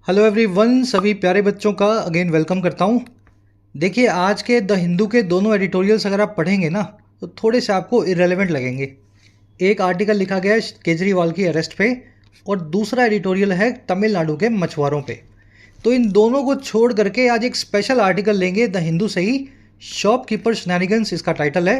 Hello everyone, सभी प्यारे बच्चों का अगेन वेलकम करता हूँ। देखिए, आज के द हिंदू के दोनों एडिटोरियल्स अगर आप पढ़ेंगे ना तो थोड़े से आपको इरेलेवेंट लगेंगे। एक आर्टिकल लिखा गया है केजरीवाल की अरेस्ट पे और दूसरा एडिटोरियल है तमिलनाडु के मछुआरों पे। तो इन दोनों को छोड़ करके आज एक स्पेशल आर्टिकल लेंगे द हिंदू से ही। शॉपकीपर शेनानिगन्स इसका टाइटल है।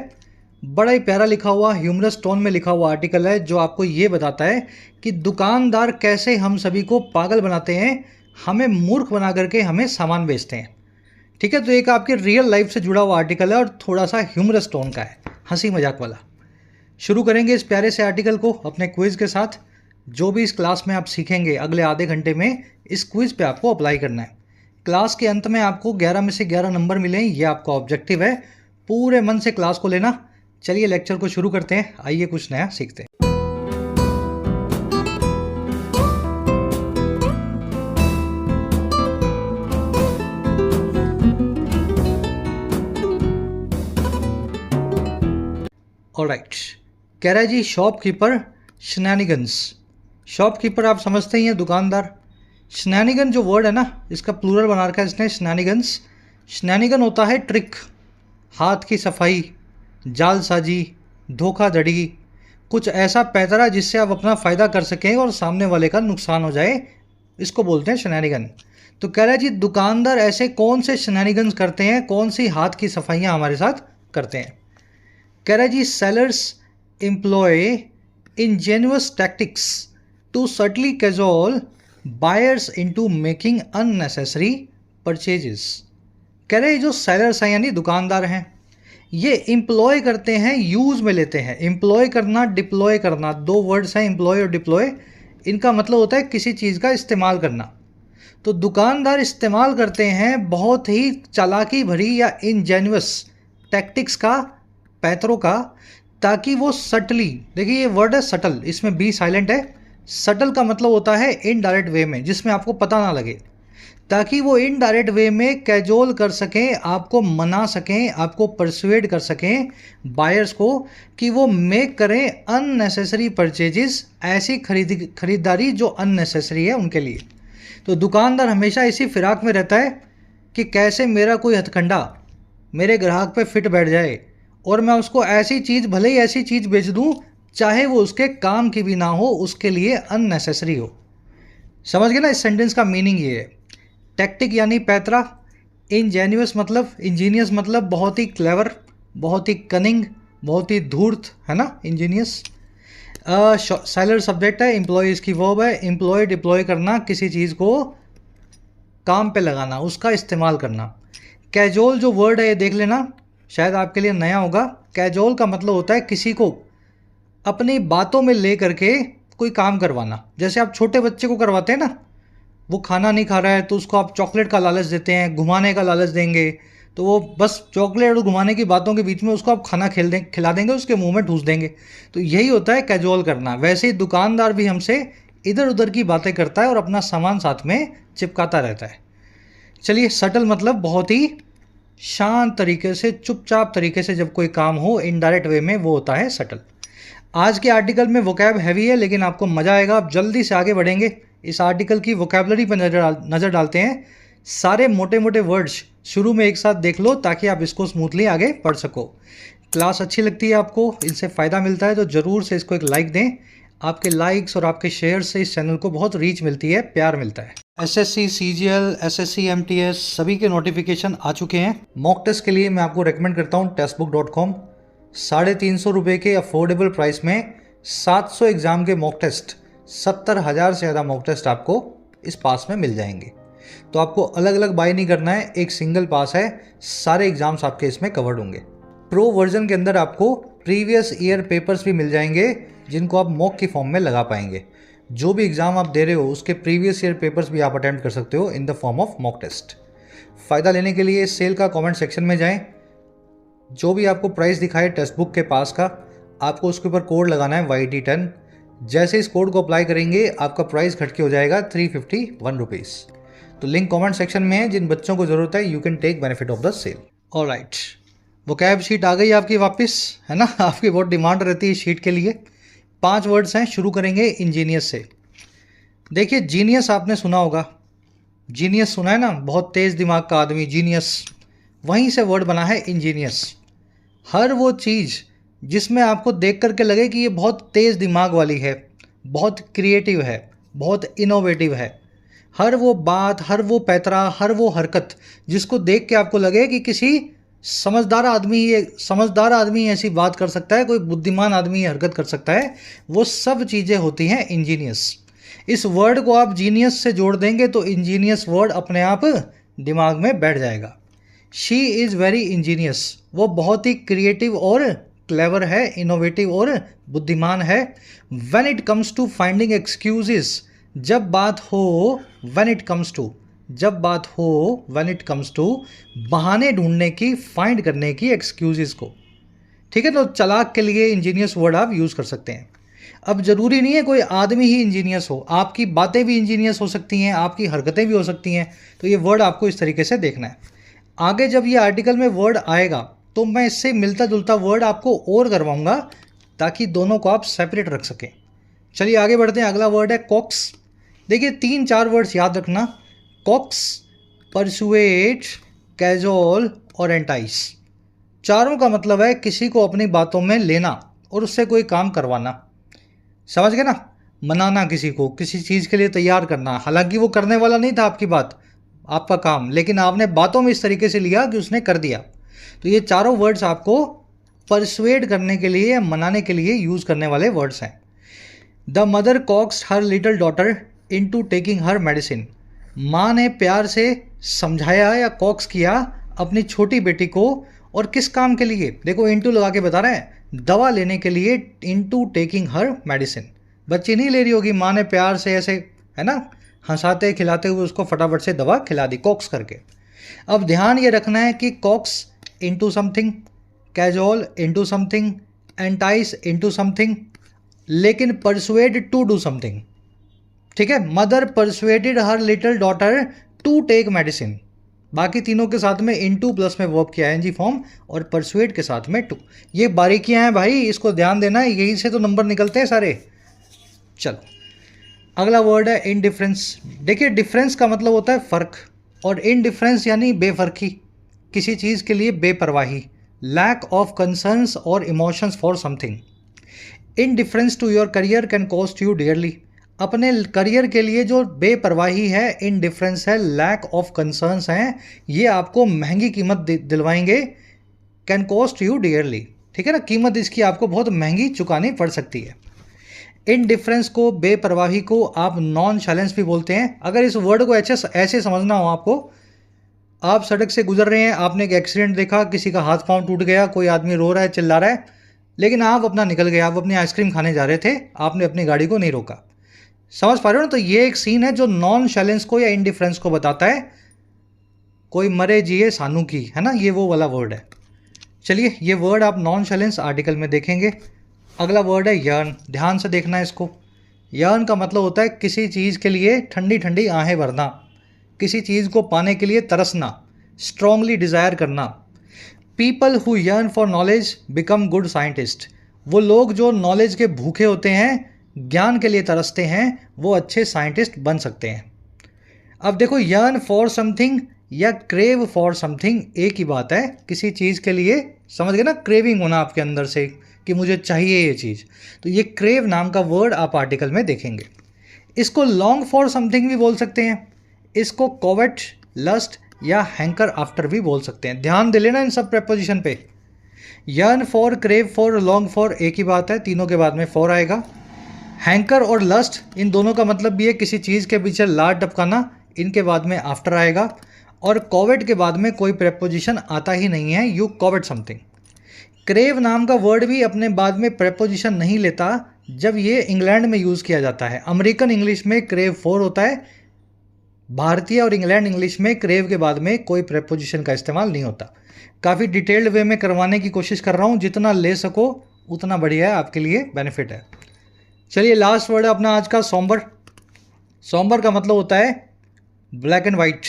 बड़ा ही प्यारा लिखा हुआ ह्यूमरस टोन में लिखा हुआ आर्टिकल है जो आपको ये बताता है कि दुकानदार कैसे हम सभी को पागल बनाते हैं, हमें मूर्ख बना करके हमें सामान बेचते हैं। ठीक है, तो एक आपके रियल लाइफ से जुड़ा हुआ आर्टिकल है और थोड़ा सा ह्यूमरस टोन का है, हंसी मजाक वाला। शुरू करेंगे इस प्यारे से आर्टिकल को अपने क्विज़ के साथ। जो भी इस क्लास में आप सीखेंगे अगले आधे घंटे में इस क्विज़ पे आपको अप्लाई करना है। क्लास के अंत में आपको 11 में से 11 नंबर मिलें, ये आपका ऑब्जेक्टिव है। पूरे मन से क्लास को लेना। चलिए लेक्चर को शुरू करते हैं, आइए कुछ नया सीखते हैं। ऑलराइट, कह रहा है जी शॉपकीपर शेनानिगन्स। शॉपकीपर आप समझते ही हैं, दुकानदार। शेनानिगन जो वर्ड है ना, इसका प्लूरल बना रखा है इसने, शेनानिगन्स। शेनानिगन होता है ट्रिक, हाथ की सफाई, जालसाजी, धोखाधड़ी, कुछ ऐसा पैतरा जिससे आप अपना फ़ायदा कर सकें और सामने वाले का नुकसान हो जाए, इसको बोलते हैं शेनानिगन। तो कह रहा है जी दुकानदार ऐसे कौन से शेनानिगन्स करते हैं, कौन सी हाथ की सफाइयाँ हमारे साथ करते हैं। कह रहा है जी sellers employ ingenious tactics to subtly cajole buyers into making unnecessary purchases. कह रहे हैं जो सेलर्स हैं यानी दुकानदार हैं, ये एम्प्लॉय करते हैं, यूज़ में लेते हैं। एम्प्लॉय करना, डिप्लॉय करना, दो वर्ड्स हैं, एम्प्लॉय और डिप्लॉय। इनका मतलब होता है किसी चीज़ का इस्तेमाल करना। तो दुकानदार इस्तेमाल करते हैं बहुत ही चालाकी भरी या इंजेन्युअस टैक्टिक्स का, पैतरों का, ताकि वो सटली, देखिए ये वर्ड है सटल, इसमें बी साइलेंट है। सटल का मतलब होता है इनडायरेक्ट वे में, जिसमें आपको पता ना लगे, ताकि वो इनडायरेक्ट वे में कैजोल कर सकें, आपको मना सकें, आपको परसुएड कर सकें बायर्स को कि वो मेक करें अननेसेसरी परचेजेस, ऐसी खरीदारी जो अननेसेसरी है उनके लिए। तो दुकानदार हमेशा इसी फिराक में रहता है कि कैसे मेरा कोई हथकंडा मेरे ग्राहक पे फिट बैठ जाए और मैं उसको ऐसी चीज़, भले ही ऐसी चीज़ बेच दूँ चाहे वो उसके काम की भी ना हो, उसके लिए अननेसेसरी हो। समझ गए ना, इस सेंटेंस का मीनिंग ये है। टैक्टिक यानी पैतरा, इंजेन्युअस मतलब, इंजीनियस मतलब बहुत ही क्लेवर, बहुत ही कनिंग, बहुत ही धूर्त, है ना, इंजीनियस। सेलर सब्जेक्ट है, एम्प्लॉय इसकी वर्ब है। एम्प्लॉय डिप्लॉय करना, किसी चीज़ को काम पे लगाना, उसका इस्तेमाल करना। कैजोल जो वर्ड है ये देख लेना, शायद आपके लिए नया होगा। कैजोल का मतलब होता है किसी को अपनी बातों में ले करके कोई काम करवाना। जैसे आप छोटे बच्चे को करवाते हैं ना, वो खाना नहीं खा रहा है तो उसको आप चॉकलेट का लालच देते हैं, घुमाने का लालच देंगे, तो वो बस चॉकलेट और घुमाने की बातों के बीच में उसको आप खाना खिला देंगे, उसके मुंह में ठूस देंगे। तो यही होता है कैजुअल करना। वैसे ही दुकानदार भी हमसे इधर उधर की बातें करता है और अपना सामान साथ में चिपकाता रहता है। चलिए, सटल मतलब बहुत ही शांत तरीके से, चुपचाप तरीके से जब कोई काम हो इनडायरेक्ट वे में, वो होता है सटल। आज के आर्टिकल में वोकैब हैवी है लेकिन आपको मज़ा आएगा। आप जल्दी से आगे बढ़ेंगे, इस आर्टिकल की वोकैबलरी पर नज़र डालते हैं। सारे मोटे मोटे वर्ड्स शुरू में एक साथ देख लो ताकि आप इसको स्मूथली आगे पढ़ सको। क्लास अच्छी लगती है आपको, इनसे फ़ायदा मिलता है तो ज़रूर से इसको एक लाइक दें। आपके लाइक्स और आपके शेयर से इस चैनल को बहुत रीच मिलती है, प्यार मिलता है। एसएससी, सीजीएल, एसएससी, एमटीएस सभी के नोटिफिकेशन आ चुके हैं। मॉक टेस्ट के लिए मैं आपको रेकमेंड करता हूँ टेस्टबुक.com। 350 रुपये के अफोर्डेबल प्राइस में 700 एग्ज़ाम के मॉक टेस्ट, 70,000 से ज़्यादा मॉक टेस्ट आपको इस पास में मिल जाएंगे। तो आपको अलग अलग बाय नहीं करना है, एक सिंगल पास है, सारे एग्ज़ाम्स आपके इसमें कवर्ड होंगे। प्रो वर्जन के अंदर आपको प्रीवियस ईयर पेपर्स भी मिल जाएंगे जिनको आप मॉक की फॉर्म में लगा पाएंगे। जो भी एग्ज़ाम आप दे रहे हो उसके प्रीवियस ईयर पेपर्स भी आप अटेम्प्ट कर सकते हो in the form of mock test. फ़ायदा लेने के लिए सेल का कमेंट सेक्शन में जाएं, जो भी आपको प्राइस दिखाए टेक्स्ट बुक के पास का, आपको उसके ऊपर कोड लगाना है YT10। जैसे इस कोड को अप्लाई करेंगे आपका प्राइस घट के हो जाएगा 351 रुपीज़। तो लिंक कमेंट सेक्शन में है, जिन बच्चों को ज़रूरत है you can take benefit of the sale. Alright, vocab sheet आ गई आपकी वापस, है ना। आपकी बहुत डिमांड रहती है शीट के लिए। 5 वर्ड्स हैं, शुरू करेंगे इंजीनियस से। देखिए, जीनियस आपने सुना होगा, जीनियस सुना है ना, बहुत तेज़ दिमाग का आदमी, जीनियस, वहीं से वर्ड बना है इंजीनियस। हर वो चीज़ जिसमें आपको देख करके लगे कि ये बहुत तेज़ दिमाग वाली है, बहुत क्रिएटिव है, बहुत इनोवेटिव है, हर वो बात, हर वो पैतरा, हर वो हरकत जिसको देख के आपको लगे कि किसी समझदार आदमी ऐसी बात कर सकता है, कोई बुद्धिमान आदमी ये हरकत कर सकता है, वो सब चीज़ें होती हैं इंजीनियस। इस वर्ड को आप जीनियस से जोड़ देंगे तो इंजीनियस वर्ड अपने आप दिमाग में बैठ जाएगा। शी इज़ वेरी इंजीनियस, वो बहुत ही क्रिएटिव और क्लेवर है, इनोवेटिव और बुद्धिमान है। When it comes to finding excuses, जब बात हो व्हेन इट कम्स टू बहाने ढूंढने की, फाइंड करने की, एक्सक्यूजेस को, ठीक है। तो चालाक के लिए इंजीनियस वर्ड आप यूज़ कर सकते हैं। अब ज़रूरी नहीं है कोई आदमी ही इंजीनियस हो, आपकी बातें भी इंजीनियस हो सकती हैं, आपकी हरकतें भी हो सकती हैं। तो ये वर्ड आपको इस तरीके से देखना है। आगे जब ये आर्टिकल में वर्ड आएगा तो मैं इससे मिलता जुलता वर्ड आपको और करवाऊंगा ताकि दोनों को आप सेपरेट रख सकें। चलिए आगे बढ़ते हैं। अगला वर्ड है कॉक्स। देखिए 3-4 वर्ड्स याद रखना, कॉक्स, परसुएट, कैजोल और एंटाइस। चारों का मतलब है किसी को अपनी बातों में लेना और उससे कोई काम करवाना। समझ गए ना? मनाना किसी को, किसी चीज़ के लिए तैयार करना, हालांकि वो करने वाला नहीं था आपकी बात, आपका काम, लेकिन आपने बातों में इस तरीके से लिया कि उसने कर दिया। तो ये चारों वर्ड्स आपको परसुएड करने के लिए, मनाने के लिए यूज़ करने वाले वर्ड्स हैं। The mother coax her little daughter into taking her medicine. माँ ने प्यार से समझाया या कॉक्स किया अपनी छोटी बेटी को, और किस काम के लिए? देखो इनटू लगा के बता रहे हैं, दवा लेने के लिए, इनटू टेकिंग हर मेडिसिन। बच्ची नहीं ले रही होगी, माँ ने प्यार से ऐसे, है ना, हंसाते खिलाते हुए उसको फटाफट से दवा खिला दी कॉक्स करके। अब ध्यान ये रखना है कि coax into something, cajole into something, entice into something, लेकिन परसुएड टू डू समथिंग। ठीक है, mother persuaded her little daughter to take medicine. बाकी तीनों के साथ में इनटू प्लस में वर्ब किया है एनजी फॉर्म, और परसुएड के साथ में टू। ये बारीकियां हैं भाई, इसको ध्यान देना, यहीं से तो नंबर निकलते हैं सारे। चलो अगला वर्ड है इनडिफरेंस। देखिए डिफरेंस का मतलब होता है फ़र्क, और इनडिफरेंस यानी बेफर्की, किसी चीज़ के लिए बेपरवाही, लैक ऑफ कंसर्न्स और emotions for something. Indifference to your career can cost you dearly. अपने करियर के लिए जो बेपरवाही है, इनडिफरेंस है, लैक ऑफ कंसर्न्स हैं, ये आपको महंगी कीमत दिलवाएंगे। कैन कॉस्ट यू डियरली, ठीक है ना, कीमत इसकी आपको बहुत महंगी चुकानी पड़ सकती है। इनडिफरेंस को, बेपरवाही को आप नॉन शैलेंस भी बोलते हैं। अगर इस वर्ड को ऐसे समझना हो आपको, आप सड़क से गुजर रहे हैं, आपने एक एक्सीडेंट देखा, किसी का हाथ पांव टूट गया, कोई आदमी रो रहा है, चिल्ला रहा है, लेकिन आप अपना निकल गए, आप अपनी आइसक्रीम खाने जा रहे थे, आपने अपनी गाड़ी को नहीं रोका। समझ पा रहे हो ना? तो ये एक सीन है जो नॉन शैलेंस को या इनडिफरेंस को बताता है। कोई मरे जिए सानू की, है ना, ये वो वाला वर्ड है। चलिए ये वर्ड आप नॉन शैलेंस आर्टिकल में देखेंगे। अगला वर्ड है यर्न। ध्यान से देखना है इसको। यर्न का मतलब होता है किसी चीज़ के लिए ठंडी ठंडी आहें भरना, किसी चीज़ को पाने के लिए तरसना, स्ट्रांगली डिज़ायर करना। People who yearn for knowledge become good scientist. वो लोग जो नॉलेज के भूखे होते हैं, ज्ञान के लिए तरसते हैं, वो अच्छे साइंटिस्ट बन सकते हैं। अब देखो यर्न फॉर समथिंग या क्रेव फॉर समथिंग एक ही बात है। किसी चीज़ के लिए, समझ गए ना, क्रेविंग होना आपके अंदर से कि मुझे चाहिए ये चीज़, तो ये क्रेव नाम का वर्ड आप आर्टिकल में देखेंगे। इसको लॉन्ग फॉर समथिंग भी बोल सकते हैं, इसको कोवेट, लस्ट या हैंकर आफ्टर भी बोल सकते हैं। ध्यान दे लेना इन सब प्रेपोजिशन पे। Yearn for, crave for, long for एक ही बात है, तीनों के बाद में फॉर आएगा। हैंकर और लस्ट, इन दोनों का मतलब भी है किसी चीज़ के पीछे लाड टपकाना, इनके बाद में आफ्टर आएगा। और कोवेट के बाद में कोई प्रेपोजिशन आता ही नहीं है, यू कोवेट समथिंग। क्रेव नाम का वर्ड भी अपने बाद में प्रेपोजिशन नहीं लेता जब ये इंग्लैंड में यूज़ किया जाता है। अमेरिकन इंग्लिश में क्रेव फॉर होता है, भारतीय और इंग्लैंड इंग्लिश में क्रेव के बाद में कोई प्रेपोजिशन का इस्तेमाल नहीं होता। काफ़ी डिटेल्ड वे में करवाने की कोशिश कर रहा हूँ, जितना ले सको उतना बढ़िया है, आपके लिए बेनिफिट है। चलिए लास्ट वर्ड है अपना आज का, सॉम्बर। सॉम्बर का मतलब होता है black and white,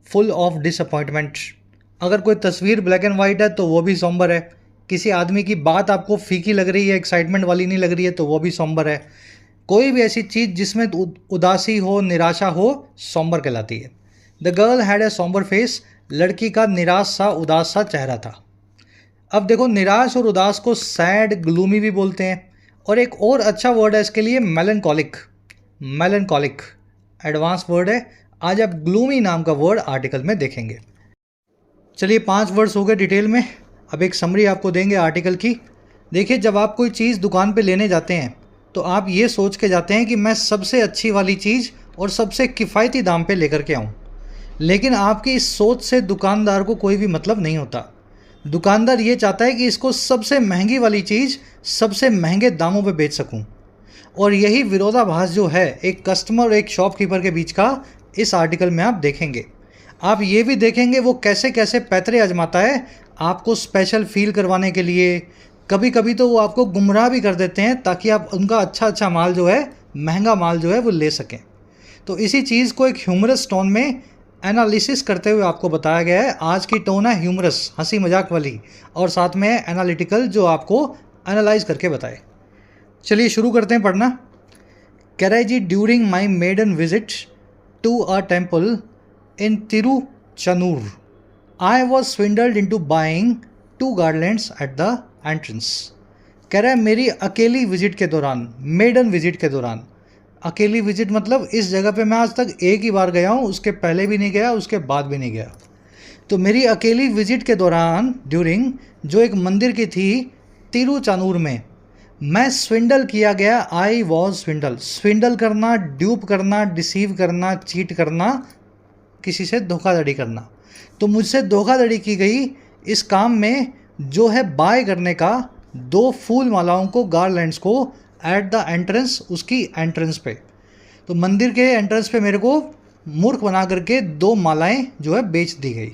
full of disappointment. अगर कोई तस्वीर ब्लैक एंड वाइट है तो वो भी सॉम्बर है। किसी आदमी की बात आपको फीकी लग रही है, एक्साइटमेंट वाली नहीं लग रही है, तो वो भी सॉम्बर है। कोई भी ऐसी चीज़ जिसमें उदासी हो, निराशा हो, सॉम्बर कहलाती है। The girl had a sombre face, लड़की का निराश सा उदास सा चेहरा था। अब देखो, निराश और उदास को सैड, ग्लूमी भी बोलते हैं। और एक और अच्छा वर्ड है इसके लिए, मेलनकॉलिक। मेलनकॉलिक एडवांस वर्ड है। आज आप ग्लूमी नाम का वर्ड आर्टिकल में देखेंगे। चलिए 5 वर्ड्स हो गए डिटेल में। अब एक समरी आपको देंगे आर्टिकल की। देखिए, जब आप कोई चीज़ दुकान पे लेने जाते हैं तो आप ये सोच के जाते हैं कि मैं सबसे अच्छी वाली चीज़ और सबसे किफ़ायती दाम पे लेकर के आऊँ। लेकिन आपकी इस सोच से दुकानदार को कोई भी मतलब नहीं होता। दुकानदार ये चाहता है कि इसको सबसे महंगी वाली चीज़ सबसे महंगे दामों पे बेच सकूं। और यही विरोधाभास जो है एक कस्टमर और एक शॉपकीपर के बीच का, इस आर्टिकल में आप देखेंगे। आप ये भी देखेंगे वो कैसे कैसे पैतरे आजमाता है आपको स्पेशल फील करवाने के लिए। कभी कभी तो वो आपको गुमराह भी कर देते हैं ताकि आप उनका अच्छा माल जो है, महंगा माल जो है वो ले सकें। तो इसी चीज़ को एक ह्यूमरस टोन में एनालिसिस करते हुए आपको बताया गया है। आज की टोन है ह्यूमरस, हंसी मजाक वाली, और साथ में एनालिटिकल जो आपको एनालाइज करके बताए। चलिए शुरू करते हैं पढ़ना। कैराजी during my maiden visit to a temple in Tiruchanur I was swindled into buying 2 garlands at the entrance. कह रहा है मेरी अकेली विजिट के दौरान, मेडन विजिट के दौरान, अकेली विजिट मतलब इस जगह पे मैं आज तक एक ही बार गया हूँ, उसके पहले भी नहीं गया, उसके बाद भी नहीं गया। तो मेरी अकेली विजिट के दौरान, ड्यूरिंग, जो एक मंदिर की थी तिरुचानूर में, मैं स्विंडल किया गया। आई वॉज स्विंडल, स्विंडल करना, ड्यूप करना, डिसीव करना, चीट करना, किसी से धोखाधड़ी करना। तो मुझसे धोखाधड़ी की गई इस काम में जो है बाय करने का 2 फूल मालाओं को, गार्लैंड्स को, एट द एंट्रेंस, उसकी एंट्रेंस पे। तो मंदिर के एंट्रेंस पे मेरे को मूर्ख बना करके 2 मालाएं जो है बेच दी गई।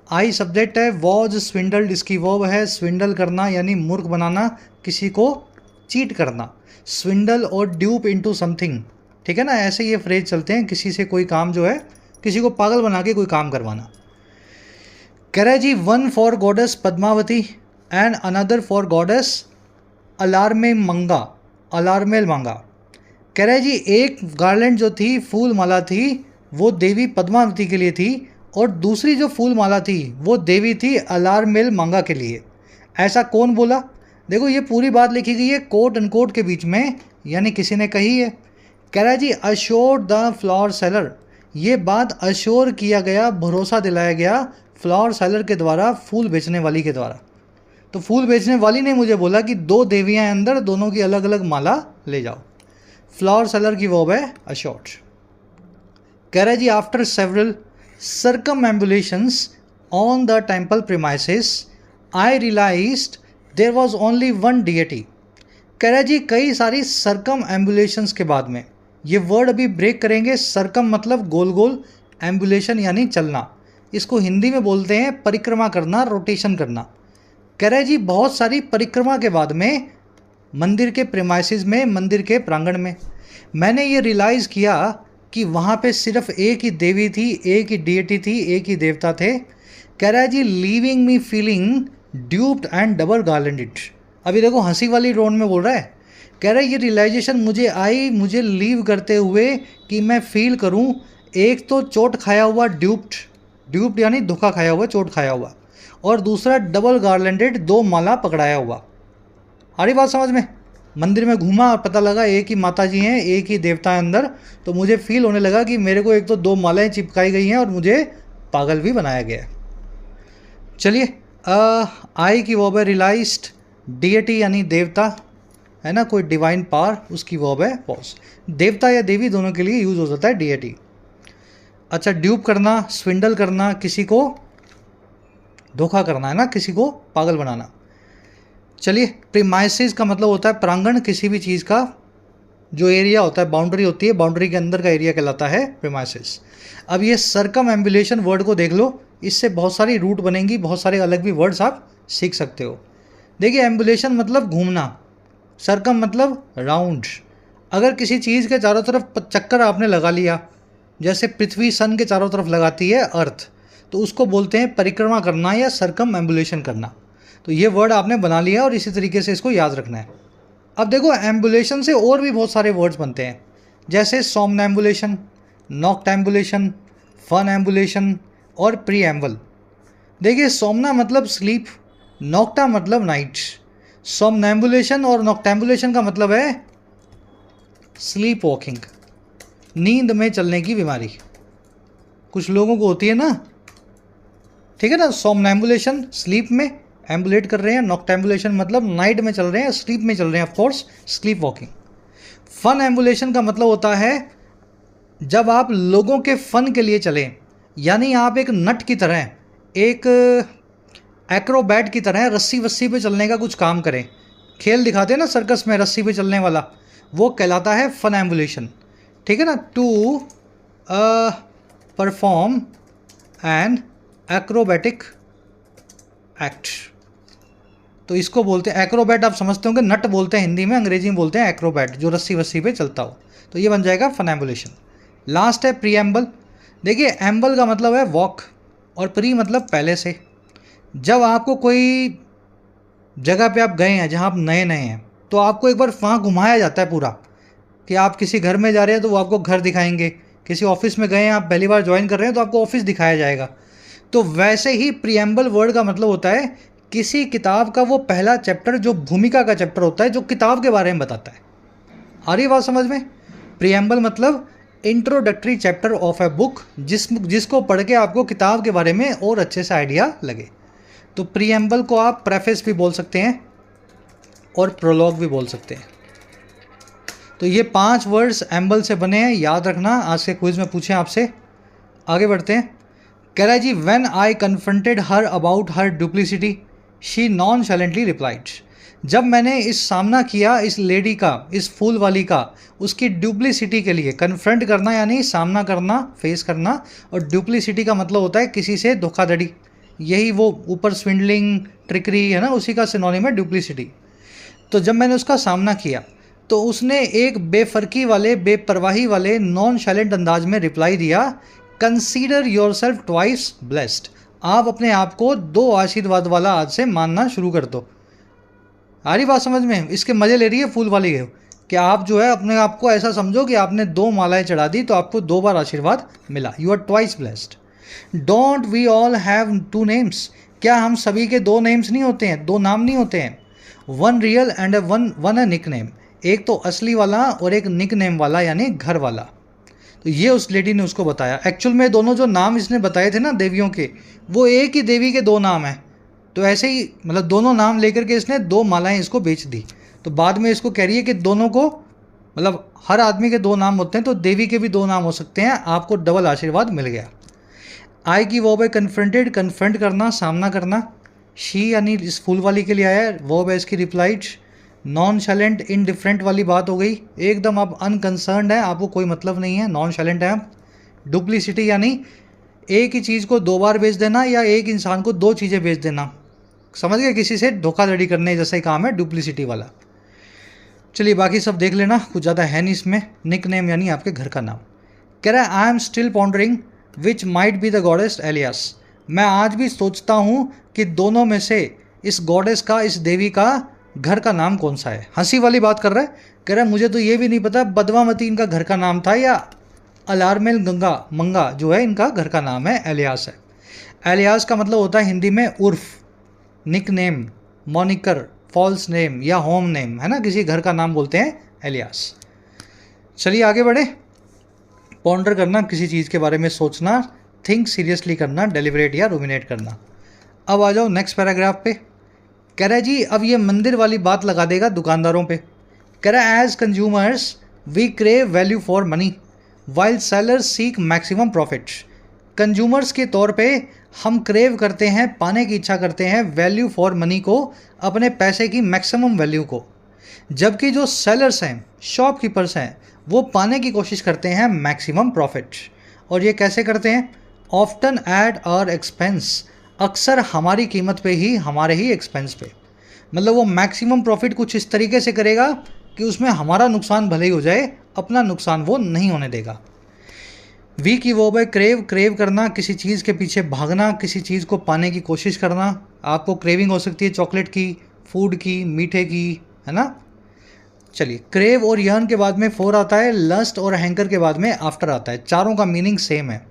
आई सब्जेक्ट है, वॉज स्विंडल्ड इसकी वर्ब है। स्विंडल करना यानी मूर्ख बनाना, किसी को चीट करना। स्विंडल और ड्यूप इनटू समथिंग, ठीक है ना, ऐसे ये फ्रेज चलते हैं। किसी से कोई काम जो है, किसी को पागल बना के कोई काम करवाना। कैराजी, 1 for goddess Padmavathi and another for goddess Alarmel Manga, Alarmel मांगा। कह रहा है जी, एक गार्लैंड जो थी, फूल माला थी, वो देवी पद्मावती के लिए थी, और दूसरी जो फूल माला थी वो देवी थी अलार्मेल मांगा के लिए। ऐसा कौन बोला? देखो ये पूरी बात लिखी गई है कोट अनकोट के बीच में, यानी किसी ने कही है। कह रहा है जी, अश्योर्ड द फ्लावर सेलर, ये बात अश्योर किया गया, भरोसा दिलाया गया फ्लावर सेलर के द्वारा, फूल बेचने वाली के द्वारा। तो फूल बेचने वाली ने मुझे बोला कि 2 देवियां हैं अंदर, दोनों की अलग अलग माला ले जाओ। फ्लावर सेलर की वर्ब है अश्योर्ड। कह रहा है जी, after several circumambulations on the temple premises, I realized there was only one deity. कह रहा है जी, कई सारी circumambulations के बाद में, ये वर्ड अभी ब्रेक करेंगे। circum मतलब गोल गोल, एम्बुलेशन यानी चलना, इसको हिंदी में बोलते हैं परिक्रमा करना, रोटेशन करना। कह रहा है जी, बहुत सारी परिक्रमा के बाद में मंदिर के प्रेमाइसिस में, मंदिर के प्रांगण में, मैंने ये रियलाइज़ किया कि वहाँ पे सिर्फ एक ही देवी थी, एक ही डीएटी थी, एक ही देवता थे। कह रहा है जी, leaving me feeling duped and double garlanded. अभी देखो हंसी वाली टोन में बोल रहा है। कह रहा है ये रियलाइजेशन मुझे आई, मुझे लीव करते हुए कि मैं फील करूँ, एक तो चोट खाया हुआ ड्यूप्ड, ड्यूप्ड यानी धोखा खाया हुआ, चोट खाया हुआ, और दूसरा डबल गार्लैंडेड, 2 माला पकड़ाया हुआ। आ रही बात समझ में? मंदिर में घूमा और पता लगा एक ही माता जी हैं, एक ही देवता है अंदर, तो मुझे फील होने लगा कि मेरे को एक तो 2 मालाएं चिपकाई गई हैं और मुझे पागल भी बनाया गया। चलिए, आई की वर्ब है रियलाइज्ड, डीएटी यानी देवता है ना, कोई डिवाइन पावर, उसकी वर्ब है पॉज। देवता या देवी दोनों के लिए यूज हो जाता है डीएटी। अच्छा, ड्यूप करना, स्विंडल करना, किसी को धोखा करना है ना, किसी को पागल बनाना। चलिए, प्रीमाइसिस का मतलब होता है प्रांगण, किसी भी चीज़ का जो एरिया होता है, बाउंड्री होती है, बाउंड्री के अंदर का एरिया कहलाता है प्रीमाइसिस। अब ये सर्कमएम्बुलेशन वर्ड को देख लो, इससे बहुत सारी रूट बनेंगी, बहुत सारे अलग भी वर्ड्स आप सीख सकते हो। देखिए, एम्बुलेशन मतलब घूमना, सर्कम मतलब राउंड। अगर किसी चीज़ के चारों तरफ चक्कर आपने लगा लिया, जैसे पृथ्वी सन के चारों तरफ लगाती है अर्थ, तो उसको बोलते हैं परिक्रमा करना या सर्कमएम्बुलेशन करना। तो ये वर्ड आपने बना लिया और इसी तरीके से इसको याद रखना है। अब देखो एम्बुलेशन से और भी बहुत सारे वर्ड्स बनते हैं, जैसे सोमनैम्बुलेशन, नॉक्टैम्बुलेशन, फन एम्बुलेशन और प्रीएम्बल। देखिए सोमना मतलब स्लीप, नॉक्टा मतलब नाइट। सोमनैम्बुलेशन और नॉक्टैम्बुलेशन का मतलब है स्लीप वॉकिंग, नींद में चलने की बीमारी। कुछ लोगों को होती है ना, ठीक है ना। सोमनैम्बुलेशन स्लीप में एम्बुलेट कर रहे हैं, नॉक्टैम्बुलेशन मतलब नाइट में चल रहे हैं, स्लीप में चल रहे हैं, of course sleep walking. Funambulation का मतलब होता है जब आप लोगों के फन के लिए चलें, यानी आप एक नट की तरह, एक एक्रोबैट की तरह रस्सी वस्सी पे चलने का कुछ काम करें। खेल दिखाते हैं ना सर्कस में रस्सी पे चलने वाला, वो कहलाता है फन एम्बुलेशन, ठीक है ना। To perform an acrobatic act, तो इसको बोलते हैं एक्रोबैट। आप समझते होंगे, नट बोलते हैं हिंदी में, अंग्रेजी में बोलते हैं एक्रोबैट, जो रस्सी वस्सी पे चलता हो। तो ये बन जाएगा फन एम्बुलेशन। लास्ट है प्रीएम्बल। देखिए एम्बल का मतलब है वॉक और प्री मतलब पहले से। जब आपको कोई जगह पे आप गए हैं जहाँ आप नए नए हैं, तो आपको एक बार वहाँ घुमाया जाता है पूरा, कि आप किसी घर में जा रहे हैं तो वो आपको घर दिखाएंगे, किसी ऑफिस में गए हैं आप पहली बार ज्वाइन कर रहे हैं तो आपको ऑफिस दिखाया जाएगा। तो वैसे ही प्रीएम्बल वर्ड का मतलब होता है किसी किताब का वो पहला चैप्टर जो भूमिका का चैप्टर होता है, जो किताब के बारे में बताता है। आ रही बात समझ में? प्रीएम्बल मतलब introductory chapter of a book, जिसको पढ़ के आपको किताब के बारे में और अच्छे से आइडिया लगे। तो प्रीएम्बल को आप प्रेफेस भी बोल सकते हैं और प्रोलॉग भी बोल सकते हैं। तो ये 5 वर्ड्स एम्बल से बने हैं, याद रखना, आज के क्विज में पूछे आपसे। आगे बढ़ते हैं। कह रहा है जी, when I confronted her about her duplicity she nonchalantly replied. जब मैंने इस सामना किया इस लेडी का, इस फूल वाली का, उसकी डुप्लिसिटी के लिए। कन्फ्रंट करना यानी सामना करना, फेस करना, और डुप्लिसिटी का मतलब होता है किसी से धोखाधड़ी। यही वो ऊपर स्विंडलिंग, ट्रिकरी है ना, उसी का सिनोनिम है डुप्लिसिटी। तो जब मैंने उसका सामना किया तो उसने एक बेफर्की वाले, बेपरवाही वाले, नॉनशैलेंट अंदाज में रिप्लाई दिया, consider your self twice blessed. आप अपने आप को 2 आशीर्वाद वाला आज से मानना शुरू कर दो। आ रही बात समझ में? इसके मज़े ले रही है फूल वाली है कि आप जो है अपने आप को ऐसा समझो कि आपने 2 मालाएं चढ़ा दी तो आपको 2 बार आशीर्वाद मिला। You are twice blessed. Don't we all have 2 names. क्या हम सभी के 2 नेम्स नहीं होते हैं, 2 नाम नहीं होते हैं? 1 real and one a nick name. एक तो असली वाला और एक निक नेम वाला, यानी घर वाला। तो ये उस लेडी ने उसको बताया। एक्चुअल में दोनों जो नाम इसने बताए थे ना देवियों के, वो एक ही देवी के 2 नाम हैं। तो ऐसे ही मतलब दोनों नाम लेकर के इसने 2 मालाएं इसको बेच दी। तो बाद में इसको कह रही है कि दोनों को, मतलब हर आदमी के 2 नाम होते हैं, तो देवी के भी 2 नाम हो सकते हैं, आपको डबल आशीर्वाद मिल गया। आई की वर्ब है कन्फ्रंटेड, कन्फ्रंट करना, सामना करना। शी यानी इस फूल वाली के लिए आया है, वर्ब है इसकी रिप्लाइड। नॉनशैलेंट, इनडिफरेंट वाली बात हो गई, एकदम आप अनकंसर्न्ड है, आपको कोई मतलब नहीं है, नॉनशैलेंट है आप। डुप्लिसिटी यानी एक ही चीज़ को 2 बार बेच देना, या एक इंसान को 2 चीज़ें बेच देना। समझ गए? किसी से धोखाधड़ी करने जैसा ही काम है डुप्लिसिटी वाला। चलिए बाकी सब देख लेना, कुछ ज़्यादा है नहीं इसमें। निक नेम यानी आपके घर का नाम। कह रहा है I am still pondering which might be the goddess alias. मैं आज भी सोचता हूँ कि दोनों में से इस गॉडेस का, इस देवी का घर का नाम कौन सा है। हंसी वाली बात कर रहा है। कह रहा है मुझे तो ये भी नहीं पता बदवामती इनका घर का नाम था या अलार्मेल गंगा मंगा जो है इनका घर का नाम है, एलियास है। एलियास का मतलब होता है हिंदी में उर्फ, nick name, moniker, false name या होम नेम, है ना, किसी घर का नाम बोलते हैं एलियास। चलिए आगे बढ़े। पॉन्डर करना, किसी चीज़ के बारे में सोचना, थिंक सीरियसली करना, डेलिब्रेट या रूमिनेट करना। अब आ जाओ नेक्स्ट पैराग्राफ पे। कह रहा है जी, अब ये मंदिर वाली बात लगा देगा दुकानदारों पे। कह रहा है as consumers we crave value for money while sellers seek maximum profits. Consumers के तौर पे हम क्रेव करते हैं, पाने की इच्छा करते हैं वैल्यू फॉर मनी को, अपने पैसे की मैक्सिमम वैल्यू को। जबकि जो सेलर्स हैं, शॉपकीपर्स हैं, वो पाने की कोशिश करते हैं मैक्सिमम प्रॉफिट। और ये कैसे करते हैं? ऑफ्टन एट आवर एक्सपेंस, अक्सर हमारी कीमत पे ही, हमारे ही एक्सपेंस पे। मतलब वो मैक्सिमम प्रॉफिट कुछ इस तरीके से करेगा कि उसमें हमारा नुकसान भले ही हो जाए, अपना नुकसान वो नहीं होने देगा। वी की वो है क्रेव, क्रेव करना, किसी चीज़ के पीछे भागना, किसी चीज़ को पाने की कोशिश करना। आपको क्रेविंग हो सकती है चॉकलेट की, फूड की, मीठे की, है ना। चलिए, क्रेव और यर्न के बाद में फोर आता है, लस्ट और हैंकर के बाद में आफ्टर आता है। चारों का मीनिंग सेम है।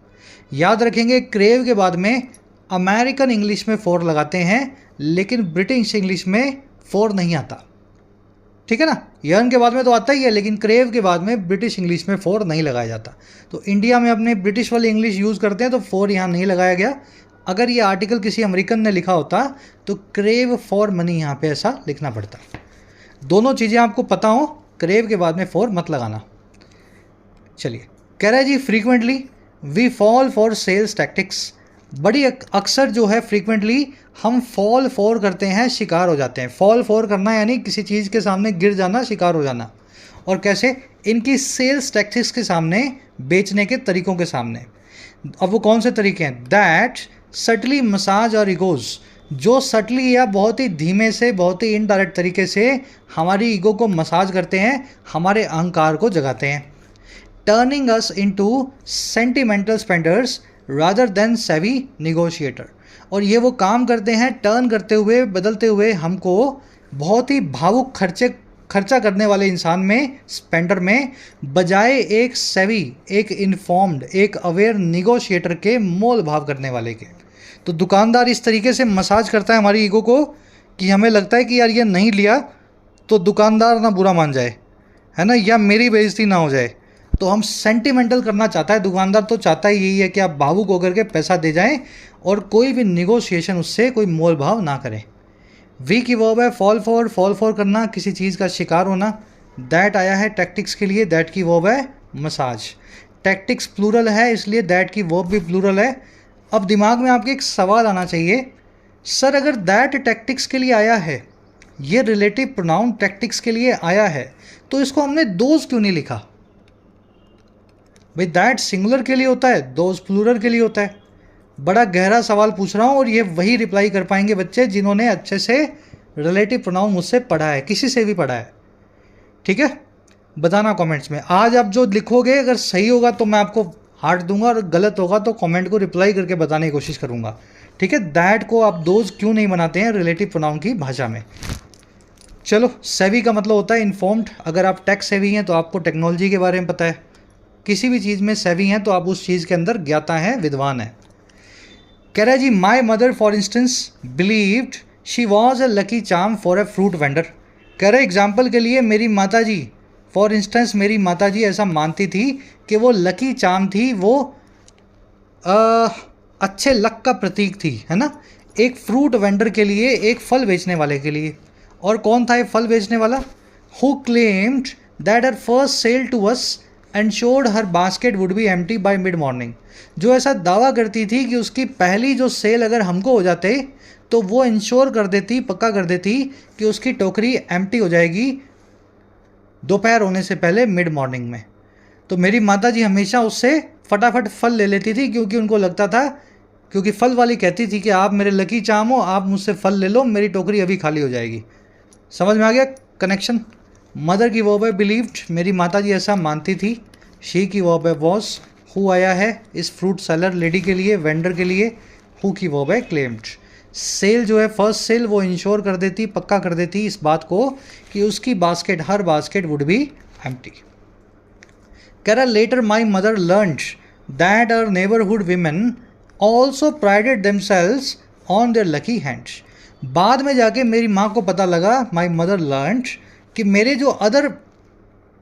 याद रखेंगे, क्रेव के बाद में अमेरिकन इंग्लिश में फोर लगाते हैं, लेकिन ब्रिटिश इंग्लिश में फोर नहीं आता। ठीक है ना, यर्न के बाद में तो आता ही है, लेकिन क्रेव के बाद में ब्रिटिश इंग्लिश में फोर नहीं लगाया जाता। तो इंडिया में अपने ब्रिटिश वाली इंग्लिश यूज़ करते हैं, तो फोर यहाँ नहीं लगाया गया। अगर ये आर्टिकल किसी अमेरिकन ने लिखा होता तो क्रेव फॉर मनी यहाँ पे ऐसा लिखना पड़ता। दोनों चीज़ें आपको पता हो, क्रेव के बाद में फोर मत लगाना। चलिए, कह रहा है जी frequently we fall for sales tactics. बड़ी अक्सर जो है फ्रीक्वेंटली हम फॉल फॉर करते हैं, शिकार हो जाते हैं। फॉल फॉर करना यानी किसी चीज़ के सामने गिर जाना, शिकार हो जाना। और कैसे? इनकी सेल्स टैक्टिक्स के सामने, बेचने के तरीकों के सामने। अब वो कौन से तरीके हैं? दैट सटली मसाज और ईगोज़, जो सटली या बहुत ही धीमे से, बहुत ही इनडायरेक्ट तरीके से हमारी ईगो को मसाज करते हैं, हमारे अहंकार को जगाते हैं। टर्निंग अस into sentimental spenders rather than सेवी निगोशिएटर। और ये वो काम करते हैं, टर्न करते हुए, बदलते हुए हमको बहुत ही भावुक खर्चा करने वाले इंसान में, स्पेंडर में, बजाय एक सेवी, एक इन्फॉर्म्ड, एक अवेयर निगोशिएटर के मोल भाव करने वाले के। तो दुकानदार इस तरीके से मसाज करता है हमारी ईगो को कि हमें लगता है कि यार ये नहीं लिया तो दुकानदार ना बुरा मान जाए, है ना, या मेरी बेइज्जती ना हो जाए। तो हम सेंटिमेंटल करना चाहता है दुकानदार, तो चाहता ही यही है कि आप भावुक होकर के पैसा दे जाएं और कोई भी निगोशिएशन उससे कोई मोल भाव ना करें। वी की वर्ब है फॉल फॉर करना, किसी चीज़ का शिकार होना। दैट आया है टैक्टिक्स के लिए, दैट की वर्ब है मसाज। टैक्टिक्स प्लूरल है, इसलिए दैट की वर्ब भी प्लूरल है। अब दिमाग में आपके एक सवाल आना चाहिए, सर अगर दैट टैक्टिक्स के लिए आया है, ये रिलेटिव प्रोनाउन टैक्टिक्स के लिए आया है, तो इसको हमने दोज क्यों नहीं लिखा? भाई दैट सिंगुलर के लिए होता है, दोज प्लूरल के लिए होता है। बड़ा गहरा सवाल पूछ रहा हूँ, और ये वही रिप्लाई कर पाएंगे बच्चे जिन्होंने अच्छे से रिलेटिव प्रोनाउन मुझसे पढ़ा है, किसी से भी पढ़ा है। ठीक है, बताना कमेंट्स में। आज आप जो लिखोगे अगर सही होगा तो मैं आपको हार्ट दूंगा, और गलत होगा तो कमेंट को रिप्लाई करके बताने की कोशिश करूंगा। ठीक है, दैट को आप दोज क्यों नहीं बनाते हैं रिलेटिव प्रोनाउन की भाषा में? चलो, सेवी का मतलब होता है इन्फॉर्म्ड। अगर आप टेक सेवी हैं तो आपको टेक्नोलॉजी के बारे में पता है। किसी भी चीज़ में सेवी हैं तो आप उस चीज़ के अंदर ज्ञाता हैं, विद्वान हैं। कह रहा है जी my mother for instance believed she was a lucky charm for a fruit vendor. कह रहे एग्जाम्पल के लिए मेरी माता जी, फॉर इंस्टेंस मेरी माता जी ऐसा मानती थी कि वो लकी चार्म थी, वो अच्छे लक का प्रतीक थी, है ना, एक फ्रूट वेंडर के लिए, एक फल बेचने वाले के लिए। और कौन था ये फल बेचने वाला? Who claimed that her first sale to us ensured her basket would be empty by mid morning. जो ऐसा दावा करती थी कि उसकी पहली जो सेल अगर हमको हो जाते तो वो इंश्योर कर देती, पक्का कर देती कि उसकी टोकरी एम्प्टी हो जाएगी दोपहर होने से पहले, मिड मॉर्निंग में। तो मेरी माता जी हमेशा उससे फटाफट फल ले लेती थी, क्योंकि उनको लगता था, क्योंकि फल वाली कहती थी कि आप मेरे लकी चार्म हो, आप मुझसे फल ले लो, मेरी टोकरी अभी खाली हो जाएगी। समझ में आ गया कनेक्शन? मदर की वर्ब है बिलीव्ड, मेरी माता जी ऐसा मानती थी। शी की वर्ब है वॉज। हु आया है इस फ्रूट सेलर लेडी के लिए, वेंडर के लिए। हु की वर्ब है क्लेम्ड। सेल जो है फर्स्ट सेल, वो इंश्योर कर देती, पक्का कर देती इस बात को कि उसकी basket, her basket would be empty. कह रहा later my mother learned that our neighbourhood women also prided themselves on their lucky hands. बाद में जाके मेरी माँ को पता लगा, माई मदर लर्न्ड, कि मेरे जो अदर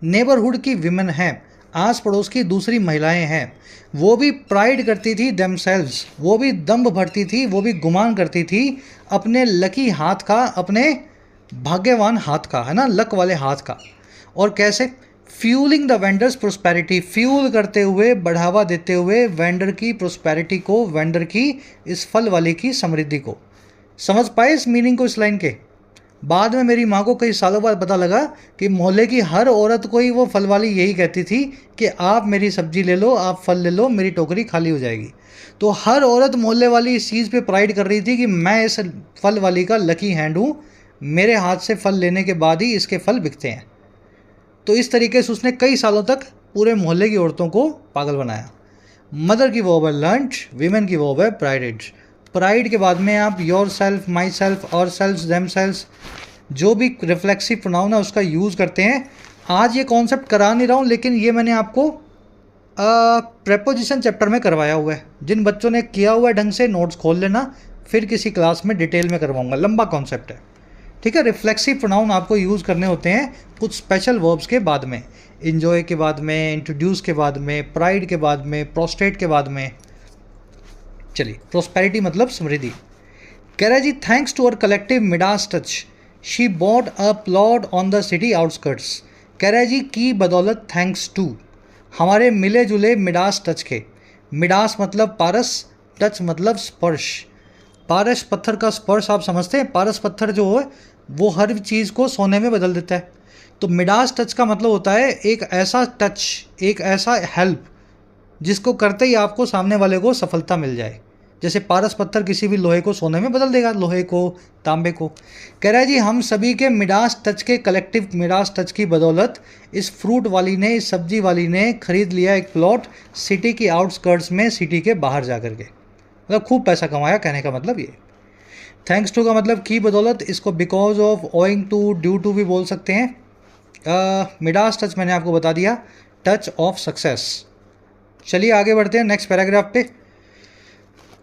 नेबरहुड की विमेन हैं, आस पड़ोस की दूसरी महिलाएं हैं, वो भी प्राइड करती थी देमसेल्व्स, वो भी दम्भ भरती थी, वो भी गुमान करती थी अपने लकी हाथ का, अपने भाग्यवान हाथ का, है ना, लक वाले हाथ का। और कैसे? Fuelling the vendors prosperity, fuel करते हुए, बढ़ावा देते हुए वेंडर की प्रोस्पेरिटी को, वेंडर की इस फल वाले की समृद्धि को। समझ पाए इस मीनिंग को इस लाइन के? बाद में मेरी माँ को कई सालों बाद पता लगा कि मोहल्ले की हर औरत को ही वो फल वाली यही कहती थी कि आप मेरी सब्जी ले लो, आप फल ले लो, मेरी टोकरी खाली हो जाएगी। तो हर औरत मोहल्ले वाली इस चीज़ पे प्राइड कर रही थी कि मैं इस फल वाली का लकी हैंड हूँ, मेरे हाथ से फल लेने के बाद ही इसके फल बिकते हैं। तो इस तरीके से उसने कई सालों तक पूरे मोहल्ले की औरतों को पागल बनाया। मदर की वर्ब है लर्न्ड, वीमेन की वर्ब है प्राइडेड। प्राइड के बाद में आप योर सेल्फ, माई सेल्फ, और सेल्फ, देम सेल्फ, जो भी रिफ्लेक्सिव प्रोनाउन है उसका यूज़ करते हैं। आज ये कॉन्सेप्ट करा नहीं रहा हूँ, लेकिन ये मैंने आपको प्रेपोजिशन चैप्टर में करवाया हुआ है। जिन बच्चों ने किया हुआ है ढंग से नोट्स खोल लेना, फिर किसी क्लास में डिटेल में करवाऊंगा, लंबा कॉन्सेप्ट है, ठीक है। रिफ्लेक्सिव प्रोनाउन आपको यूज़ करने होते हैं कुछ स्पेशल वर्ब्स के बाद में, इन्जॉय के बाद में, इंट्रोड्यूस के बाद में, प्राइड के बाद में, प्रोस्ट्रेट के बाद में। चलिए, प्रोस्पेरिटी मतलब समृद्धि। कह रहा जी, thanks to our collective Midas touch she bought a plot on the city outskirts. कह रहा जी की बदौलत, थैंक्स टू हमारे मिले जुले मिडास टच के। मिडास मतलब पारस, टच मतलब स्पर्श। पारस पत्थर का स्पर्श आप समझते हैं, पारस पत्थर जो है वो हर चीज़ को सोने में बदल देता है। तो मिडास टच का मतलब होता है एक ऐसा टच, एक ऐसा हेल्प जिसको करते ही आपको सामने वाले को सफलता मिल जाए। जैसे पारस पत्थर किसी भी लोहे को सोने में बदल देगा, लोहे को, तांबे को। कह रहा है जी, हम सभी के मिडास टच के, कलेक्टिव मिडास टच की बदौलत इस फ्रूट वाली ने, इस सब्जी वाली ने खरीद लिया एक प्लॉट सिटी की आउटस्कर्ट्स में, सिटी के बाहर जा कर के। मतलब खूब पैसा कमाया, कहने का मतलब ये। थैंक्स टू का मतलब की बदौलत, इसको because of, owing to, due to भी बोल सकते हैं। मिडास टच मैंने आपको बता दिया, टच ऑफ सक्सेस। चलिए आगे बढ़ते हैं नेक्स्ट पैराग्राफ पे।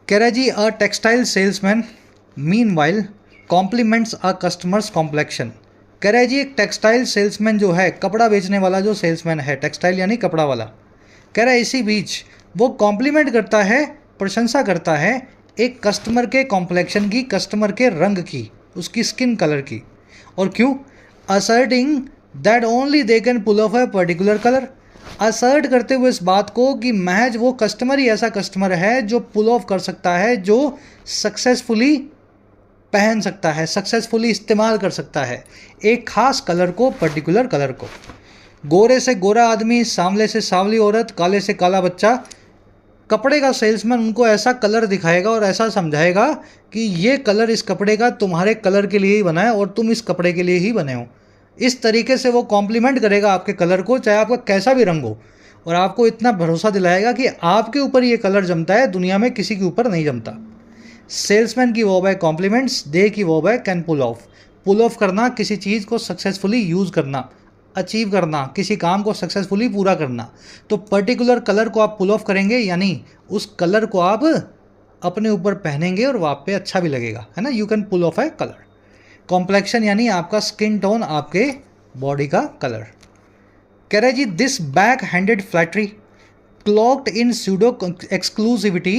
कह रहा जी, a textile salesman meanwhile compliments a customer's complexion. कह रहा है जी, एक टेक्सटाइल सेल्समैन जो है, कपड़ा बेचने वाला जो सेल्समैन है, टेक्सटाइल यानी कपड़ा वाला, कह रहा है इसी बीच वो कॉम्प्लीमेंट करता है, प्रशंसा करता है एक कस्टमर के कॉम्प्लेक्शन की, कस्टमर के रंग की, उसकी स्किन कलर की। और क्यों? Asserting that only they can pull off a particular colour. Assert करते हुए इस बात को कि महज वो कस्टमर ही ऐसा कस्टमर है जो पुल ऑफ कर सकता है, जो सक्सेसफुली पहन सकता है, सक्सेसफुली इस्तेमाल कर सकता है एक खास कलर को, पर्टिकुलर कलर को। गोरे से गोरा आदमी, सांवले से सांवली औरत, काले से काला बच्चा, कपड़े का सेल्समैन उनको ऐसा कलर दिखाएगा और ऐसा समझाएगा कि ये कलर इस कपड़े का तुम्हारे कलर के लिए ही बना है और तुम इस कपड़े के लिए ही बने हो। इस तरीके से वो कॉम्प्लीमेंट करेगा आपके कलर को, चाहे आपका कैसा भी रंग हो, और आपको इतना भरोसा दिलाएगा कि आपके ऊपर ये कलर जमता है, दुनिया में किसी के ऊपर नहीं जमता। सेल्समैन की वर्ब है कॉम्प्लीमेंट्स, दे की वर्ब है can pull off. Pull off करना, किसी चीज़ को सक्सेसफुली यूज़ करना, अचीव करना, किसी काम को सक्सेसफुली पूरा करना। तो पर्टिकुलर कलर को आप पुल ऑफ करेंगे, यानी उस कलर को आप अपने ऊपर पहनेंगे और वहाँ पे अच्छा भी लगेगा, है ना। You can pull off a colour. Complexion यानी आपका स्किन टोन, आपके बॉडी का कलर। कह रहे जी, this back handed flattery cloaked in pseudo exclusivity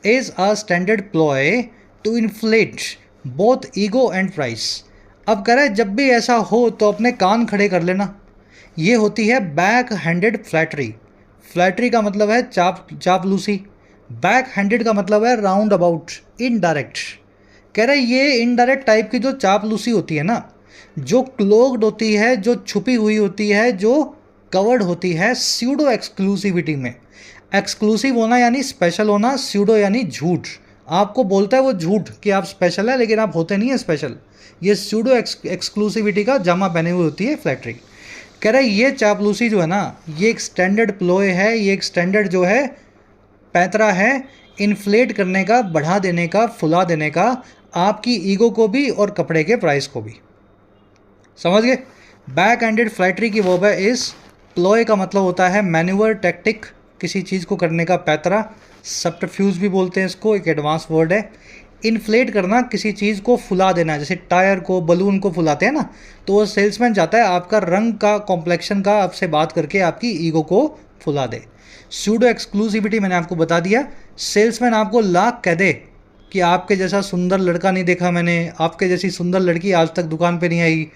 is a standard ploy to inflate both ego and price. अब कह रहे हैं जब भी ऐसा हो तो अपने कान खड़े कर लेना। ये होती है बैक हैंडेड फ्लैटरी। फ्लैटरी का मतलब है चापलूसी, बैक हैंडेड का मतलब है राउंड अबाउट, इनडायरेक्ट। कह रहे ये इनडायरेक्ट टाइप की जो चापलूसी होती है ना, जो क्लोक्ड होती है, जो छुपी हुई होती है, जो कवर्ड होती है स्यूडो एक्सक्लूसिविटी में। एक्सक्लूसिव होना यानी स्पेशल होना, स्यूडो यानी झूठ। आपको बोलता है वो झूठ कि आप स्पेशल है, लेकिन आप होते नहीं है स्पेशल। ये स्यूडो एक्सक्लूसिविटी का जामा पहने हुए होती है फ्लैटरी। कह रहा है ये चापलूसी जो है ना, ये एक स्टैंडर्ड प्लॉय है, ये एक स्टैंडर्ड जो है पैतरा है, इन्फ्लेट करने का, बढ़ा देने का, फुला देने का, आपकी ईगो को भी और कपड़े के प्राइस को भी। समझ गए? बैक हैंडेड फ्लैटरी की वर्ब है इस। प्लॉय का मतलब होता है मैन्यूवर, टैक्टिक, किसी चीज़ को करने का पैतरा, सब्टरफ्यूज भी बोलते हैं इसको, एक एडवांस वर्ड है। इन्फ्लेट करना, किसी चीज़ को फुला देना, जैसे टायर को, बलून को फुलाते हैं ना, तो वो सेल्समैन चाहता है आपका रंग का, कॉम्प्लेक्शन का आपसे बात करके आपकी ईगो को फुला दे। सूडो एक्सक्लूसिविटी मैंने आपको बता दिया। सेल्समैन आपको लाख कह दे कि आपके जैसा सुंदर लड़का नहीं देखा मैंने, आपके जैसी सुंदर लड़की आज तक दुकान पे नहीं आई,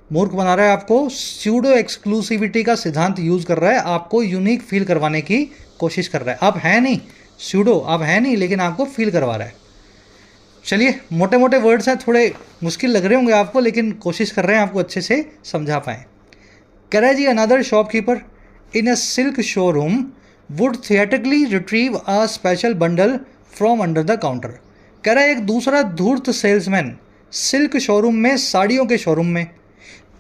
मूर्ख बना रहा है आपको। सूडो एक्सक्लूसिविटी का सिद्धांत यूज़ कर रहा है, आपको यूनिक फील करवाने की कोशिश कर रहा है। आप हैं नहीं सूडो, आप हैं नहीं, लेकिन आपको फील करवा रहा है। चलिए, मोटे मोटे वर्ड्स हैं, थोड़े मुश्किल लग रहे होंगे आपको, लेकिन कोशिश कर रहे हैं आपको अच्छे से समझा पाएँ। कह रहा है जी, another shopkeeper in a silk showroom would theatrically retrieve a special bundle from under the counter। कह रहा है एक दूसरा धूर्त सेल्समैन सिल्क शोरूम में, साड़ियों के शोरूम में,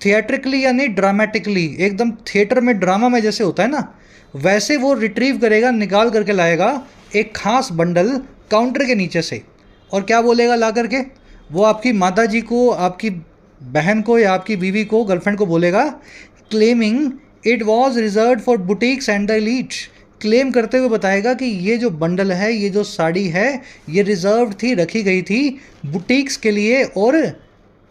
थिएट्रिकली यानी ड्रामेटिकली, एकदम थिएटर में, ड्रामा में जैसे होता है ना, वैसे वो रिट्रीव करेगा, निकाल करके लाएगा एक खास बंडल काउंटर के नीचे से। और क्या बोलेगा ला करके? वो आपकी माता जी को, आपकी बहन को या आपकी बीवी को, गर्लफ्रेंड को बोलेगा, claiming it was reserve for boutiques and the elite. Claim करते हुए बताएगा कि ये जो बंडल है, ये जो साड़ी है, ये रिजर्व थी, रखी गई थी बुटीक्स के लिए और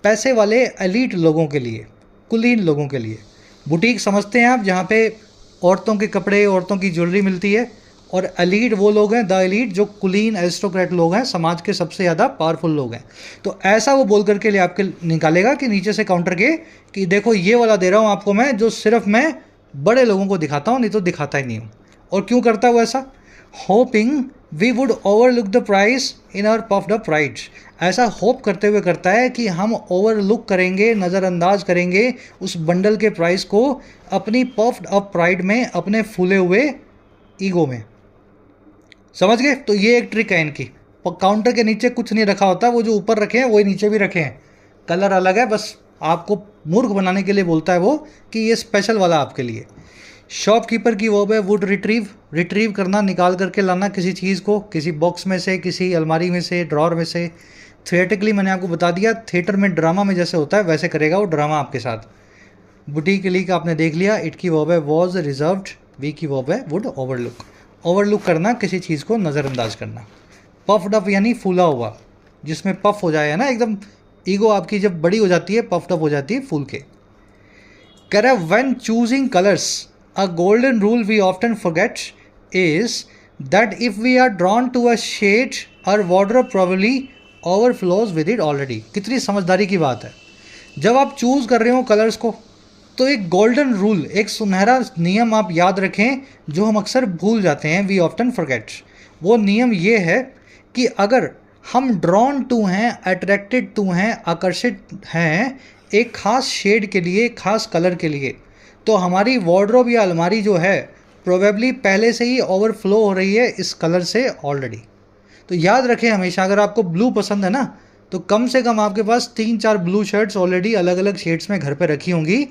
पैसे वाले एलीट लोगों के लिए, कुलीन लोगों के लिए। बुटीक समझते हैं आप, जहाँ पे औरतों के कपड़े, औरतों की ज्वेलरी मिलती है, और एलीट वो लोग हैं, द एलीट, जो कुलीन एरिस्टोक्रेट लोग हैं, समाज के सबसे ज़्यादा पावरफुल लोग हैं। तो ऐसा वो बोल करके ले आपके निकालेगा कि नीचे से काउंटर के कि देखो ये वाला दे रहा हूँ आपको मैं, जो सिर्फ मैं बड़े लोगों को दिखाता हूँ, नहीं तो दिखाता ही नहीं हूँ। और क्यों करता है वो ऐसा? Hoping we would overlook the price in our puffed up pride. ऐसा होप करते हुए करता है कि हम ओवरलुक करेंगे, नज़रअंदाज करेंगे उस बंडल के प्राइस को अपनी पफ्ड अप प्राइड में, अपने फूले हुए ईगो में। समझ गए? तो ये एक ट्रिक है इनकी। काउंटर के नीचे कुछ नहीं रखा होता, वो जो ऊपर रखे हैं वही नीचे भी रखे हैं, कलर अलग है, बस आपको मूर्ख बनाने के लिए बोलता है वो कि ये स्पेशल वाला आपके लिए। शॉपकीपर की वर्ब है वुड रिट्रीव। रिट्रीव करना, निकाल करके लाना किसी चीज़ को, किसी बॉक्स में से, किसी अलमारी में से, ड्रॉर में से। थिएटिकली मैंने आपको बता दिया, थिएटर में ड्रामा में जैसे होता है वैसे करेगा वो ड्रामा आपके साथ। बुटीक ली का आपने देख लिया, इट की वर्ब है वॉज रिजर्व्ड, वी की वर्ब है वुड ओवरलुक। ओवरलुक करना, किसी चीज़ को नज़रअंदाज करना। पफ्ड अप यानी फूला हुआ, जिसमें पफ हो जाए, है ना, एकदम ईगो आपकी जब बड़ी हो जाती है, पफ्ड अप हो जाती है फूल के। कह रहा है when choosing colours a golden rule we often forget is that if we are drawn to a shade, our wardrobe probably overflows with it already। कितनी समझदारी की बात है। जब आप चूज़ कर रहे हो कलर्स को, तो एक गोल्डन रूल, एक सुनहरा नियम आप याद रखें जो हम अक्सर भूल जाते हैं, वी ऑफ्टन फॉरगेट। वो नियम ये है कि अगर हम ड्रॉन टू हैं, अट्रैक्टेड टू हैं, आकर्षित हैं एक ख़ास शेड के लिए, खास कलर के लिए, तो हमारी वार्डरोब या अलमारी जो है प्रोबेबली पहले से ही ओवरफ्लो हो रही है इस कलर से ऑलरेडी। तो याद रखें हमेशा, अगर आपको ब्लू पसंद है ना, तो कम से कम आपके पास 3-4 ब्लू शर्ट्स ऑलरेडी अलग अलग शेड्स में घर पे रखी होंगी।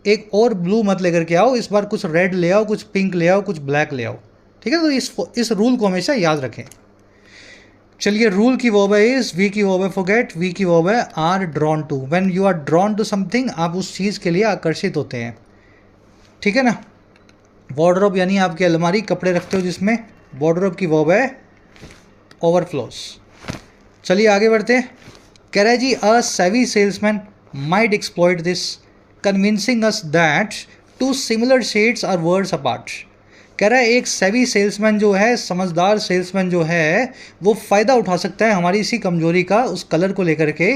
एक और ब्लू मत लेकर के आओ, इस बार कुछ रेड ले आओ, कुछ पिंक ले आओ, कुछ ब्लैक ले आओ, ठीक है? तो इस रूल को हमेशा याद रखें। चलिए, रूल की वर्ब है इज, वी की वर्ब है फॉरगेट, वी की वर्ब है are drawn to. When you are drawn to something, आप उस चीज़ के लिए आकर्षित होते हैं, ठीक है ना? वार्डरोब यानी आपकी अलमारी, कपड़े रखते हो जिसमें, वार्डरोब की वर्ब है ओवरफ्लोस। चलिए आगे बढ़ते हैं। कह रहा है जी, a savvy salesman might exploit this, convincing us that two similar shades are worlds apart. कह रहा है एक सेवी सेल्समैन जो है, समझदार सेल्समैन जो है, वो फ़ायदा उठा सकता है हमारी इसी कमजोरी का, उस कलर को लेकर के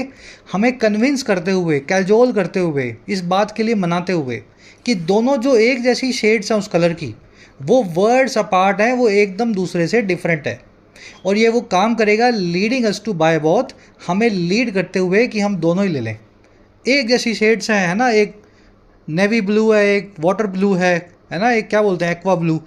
हमें कन्विंस करते हुए, कैजोल करते हुए, इस बात के लिए मनाते हुए कि दोनों जो एक जैसी शेड्स हैं उस कलर की, वो वर्ड्स अपार्ट हैं, वो एकदम दूसरे से डिफरेंट है। और ये वो काम करेगा leading us to buy both, हमें लीड करते हुए कि हम दोनों ही ले लें। एक जैसी शेड्स हैं, है ना, एक नेवी ब्लू है, एक वाटर ब्लू है ना, एक क्या बोलते हैं एक्वा ब्लू।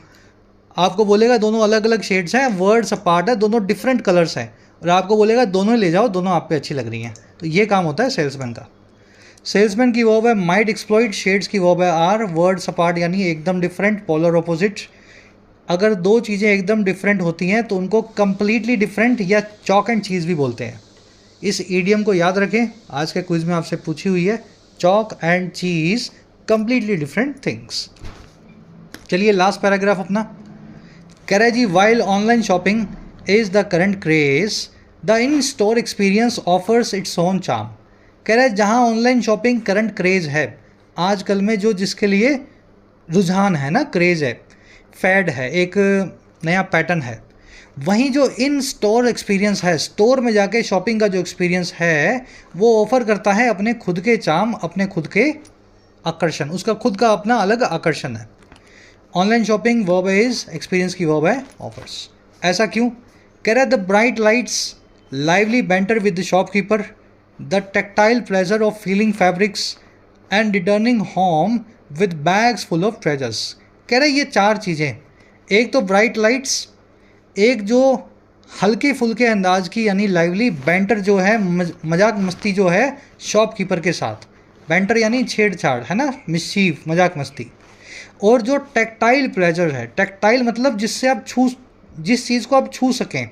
आपको बोलेगा दोनों अलग अलग शेड्स हैं, वर्ड्स अपार्ट है, दोनों डिफरेंट कलर्स हैं, और आपको बोलेगा दोनों ही ले जाओ, दोनों आप पे अच्छी लग रही हैं। तो ये काम होता है सेल्समैन का। सेल्समैन की वर्ब है माइट एक्सप्लॉइट, शेड्स की वर्ब है आर, वर्ड्स अपार्ट यानी एकदम डिफरेंट, पोलर ऑपोजिट। अगर दो चीज़ें एकदम डिफरेंट होती हैं तो उनको कंप्लीटली डिफरेंट या चॉक एंड चीज़ भी बोलते हैं। इस ईडियम को याद रखें, आज के क्विज में आपसे पूछी हुई है, chalk and cheese completely different things. चलिए लास्ट पैराग्राफ अपना। कह रहा है जी, while online shopping is the current craze, the in store experience offers its own charm. कह रहा है जहाँ ऑनलाइन शॉपिंग करंट क्रेज़ है, आजकल में जो जिसके लिए रुझान है ना, क्रेज़ है, फैड है, एक नया पैटर्न है, वहीं जो इन स्टोर एक्सपीरियंस है, स्टोर में जाके शॉपिंग का जो एक्सपीरियंस है, वो ऑफ़र करता है अपने खुद के चार्म, अपने खुद के आकर्षण, उसका खुद का अपना अलग आकर्षण है। Online shopping verb is, experience की वर्ब है ऑफर्स। ऐसा क्यों? कह रहा है the bright lights, lively banter with the shopkeeper, the tactile pleasure of feeling fabrics and returning home with bags full of treasures. कह रहा है ये चार चीज़ें, एक तो ब्राइट लाइट्स, एक जो हल्के फुल्के अंदाज की यानी लाइवली बैंटर जो है, मजाक मस्ती जो है शॉपकीपर के साथ, बैंटर यानी छेड़छाड़, है ना, मिस्चीफ, मजाक मस्ती। और जो टेक्टाइल प्लेजर है, टेक्टाइल मतलब जिससे आप जिस चीज़ को आप छू सकें,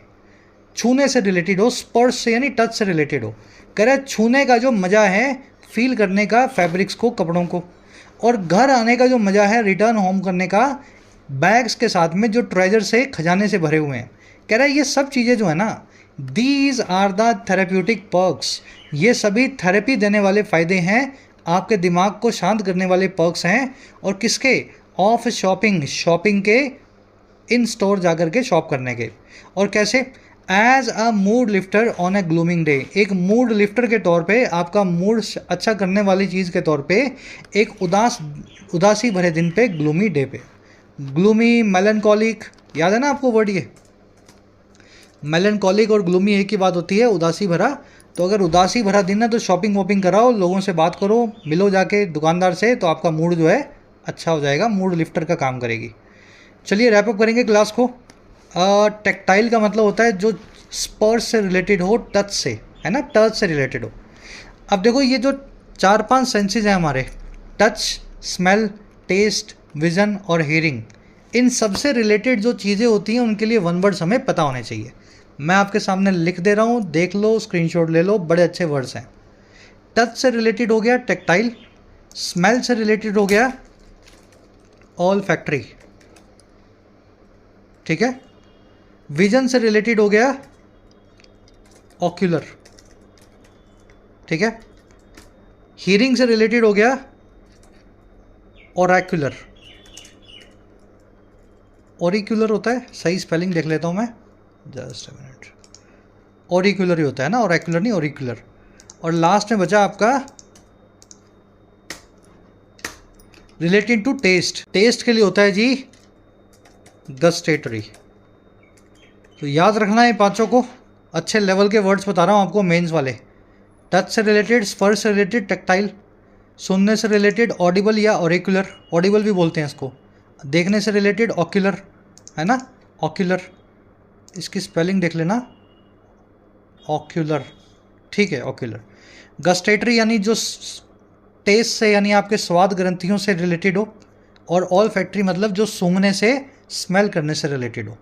छूने से रिलेटेड हो, स्पर्श से यानी टच से रिलेटेड हो। कह रहा है छूने का जो मज़ा है, फील करने का फैब्रिक्स को, कपड़ों को, और घर आने का जो मज़ा है, रिटर्न होम करने का बैग्स के साथ में जो ट्रेजर से, खजाने से भरे हुए हैं। कह रहा है ये सब चीज़ें जो है ना, these are the therapeutic perks, ये सभी थेरेपी देने वाले फ़ायदे हैं, आपके दिमाग को शांत करने वाले पर्क्स हैं। और किसके? ऑफ शॉपिंग, शॉपिंग के, इन स्टोर जाकर के शॉप करने के। और कैसे? As a mood lifter on a gloomy day, एक मूड लिफ्टर के तौर पे, आपका मूड अच्छा करने वाली चीज़ के तौर पे, एक उदासी भरे दिन पे, ग्लूमी डे पे। ग्लूमी, मेलनकॉलिक, याद है ना आपको वर्ड ये? मेलनकॉलिक और ग्लूमी एक ही बात होती है, उदासी भरा। तो अगर उदासी भरा दिन है तो शॉपिंग वॉपिंग कराओ, लोगों से बात करो, मिलो जाके दुकानदार से, तो आपका मूड जो है अच्छा हो जाएगा, मूड लिफ्टर का काम करेगी। चलिए रैप अप करेंगे क्लास को। टेक्टाइल का मतलब होता है जो स्पर्श से रिलेटेड हो, टच से, है ना, टच से रिलेटेड हो। अब देखो ये जो 4-5 सेंसेस हैं हमारे, टच, स्मेल, टेस्ट, विज़न और हियरिंग, इन सब से रिलेटेड जो चीज़ें होती हैं उनके लिए वन वर्ड्स हमें पता होने चाहिए। मैं आपके सामने लिख दे रहा हूँ, देख लो, स्क्रीनशॉट ले लो, बड़े अच्छे वर्ड्स हैं। टच से रिलेटेड हो गया टेक्टाइल, स्मेल से रिलेटेड हो गया ऑल फैक्ट्री, ठीक है, विजन से रिलेटेड हो गया ऑक्यूलर, ठीक है, हियरिंग से रिलेटेड हो गया ओरेक्युलर। ओरिक्यूलर होता है, सही स्पेलिंग देख लेता हूं मैं, जस्ट अ मिनट। ओरिक्यूलर ही होता है ना, ओरेक्युलर नहीं, ओरिक्यूलर। और लास्ट में बचा आपका रिलेटेड टू टेस्ट, टेस्ट के लिए होता है जी गस्टेटरी। तो याद रखना है पांचों को, अच्छे लेवल के वर्ड्स बता रहा हूँ आपको, मेंस वाले। टच से रिलेटेड, स्पर्श से रिलेटेड टेक्टाइल, सुनने से रिलेटेड ऑडिबल या ऑरिकुलर, ऑडिबल भी बोलते हैं इसको, देखने से रिलेटेड ऑक्यूलर, है ना, ऑक्यूलर, इसकी स्पेलिंग देख लेना, ऑक्यूलर, ठीक है, ऑक्यूलर। गस्टेटरी यानी जो टेस्ट से, यानी आपके स्वाद ग्रंथियों से रिलेटेड हो, और ऑल फैक्ट्री मतलब जो सूंघने से, स्मेल करने से रिलेटेड हो।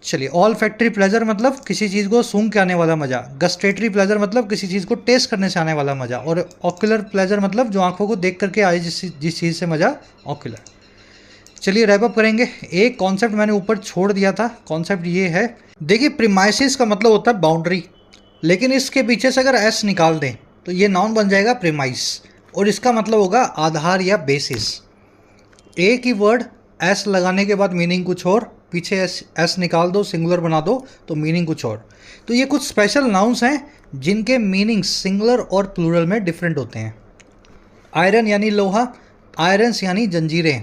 चलिए, ऑल फैक्ट्री प्लेजर मतलब किसी चीज़ को सूंघ के आने वाला मज़ा, गस्टेटरी प्लेजर मतलब किसी चीज़ को टेस्ट करने से आने वाला मज़ा, और ऑक्यूलर प्लेजर मतलब जो आंखों को देख करके आए, जिस चीज़ से मज़ा, ऑक्यूलर। चलिए रैप अप करेंगे। एक कॉन्सेप्ट मैंने ऊपर छोड़ दिया था, कॉन्सेप्ट ये है, देखिए प्रीमाइसिस का मतलब होता है बाउंड्री, लेकिन इसके पीछे से अगर एस निकाल दें तो ये नाउन बन जाएगा प्रीमाइस, और इसका मतलब होगा आधार या बेसिस। एक ही वर्ड एस लगाने के बाद मीनिंग कुछ और, पीछे एस निकाल दो, सिंगुलर बना दो तो मीनिंग कुछ और। तो ये कुछ स्पेशल नाउन्स हैं जिनके मीनिंग सिंगुलर और प्लूरल में डिफरेंट होते हैं। आयरन यानी लोहा, आयरन्स यानी जंजीरें।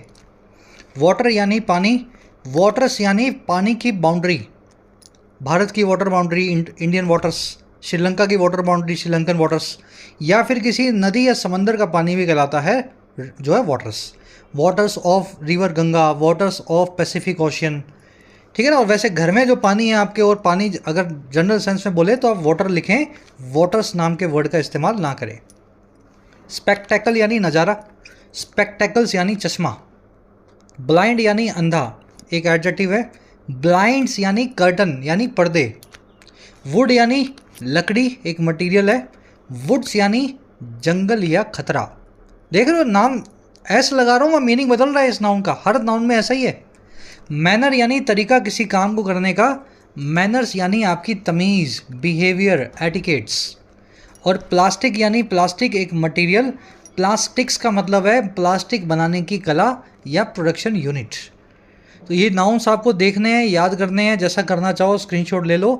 वाटर यानी पानी, वाटर्स यानी पानी की बाउंड्री, भारत की water boundary Indian waters, Sri Lanka की वाटर बाउंड्री श्रीलंकन वाटर्स, या फिर किसी नदी या समंदर का पानी भी कहलाता है जो है waters. Waters of river Ganga, waters of Pacific ocean, ठीक है ना। और वैसे घर में जो पानी है आपके, और पानी अगर जनरल सेंस में बोले तो आप वाटर लिखें, वाटर्स नाम के वर्ड का इस्तेमाल ना करें। स्पेक्टेकल यानी नज़ारा, स्पेक्टेकल्स यानी चश्मा। ब्लाइंड यानी अंधा, एक एडजेक्टिव है। ब्लाइंड्स यानी कर्टन यानी पर्दे। वुड यानी लकड़ी, एक मटेरियल है। वुड्स यानी जंगल या खतरा। देख रहे हो, नाम ऐसा लगा रहा हूँ मैं, मीनिंग बदल रहा है इस नाउन का, हर नाउन में ऐसा ही है। मैनर यानी तरीका किसी काम को करने का, मैनर्स यानी आपकी तमीज़, बिहेवियर, एटिकेट्स। और प्लास्टिक यानी प्लास्टिक एक मटेरियल, प्लास्टिक्स का मतलब है प्लास्टिक बनाने की कला या प्रोडक्शन यूनिट। तो ये नाउन्स आपको देखने हैं, याद करने हैं, जैसा करना चाहो स्क्रीनशॉट ले लो।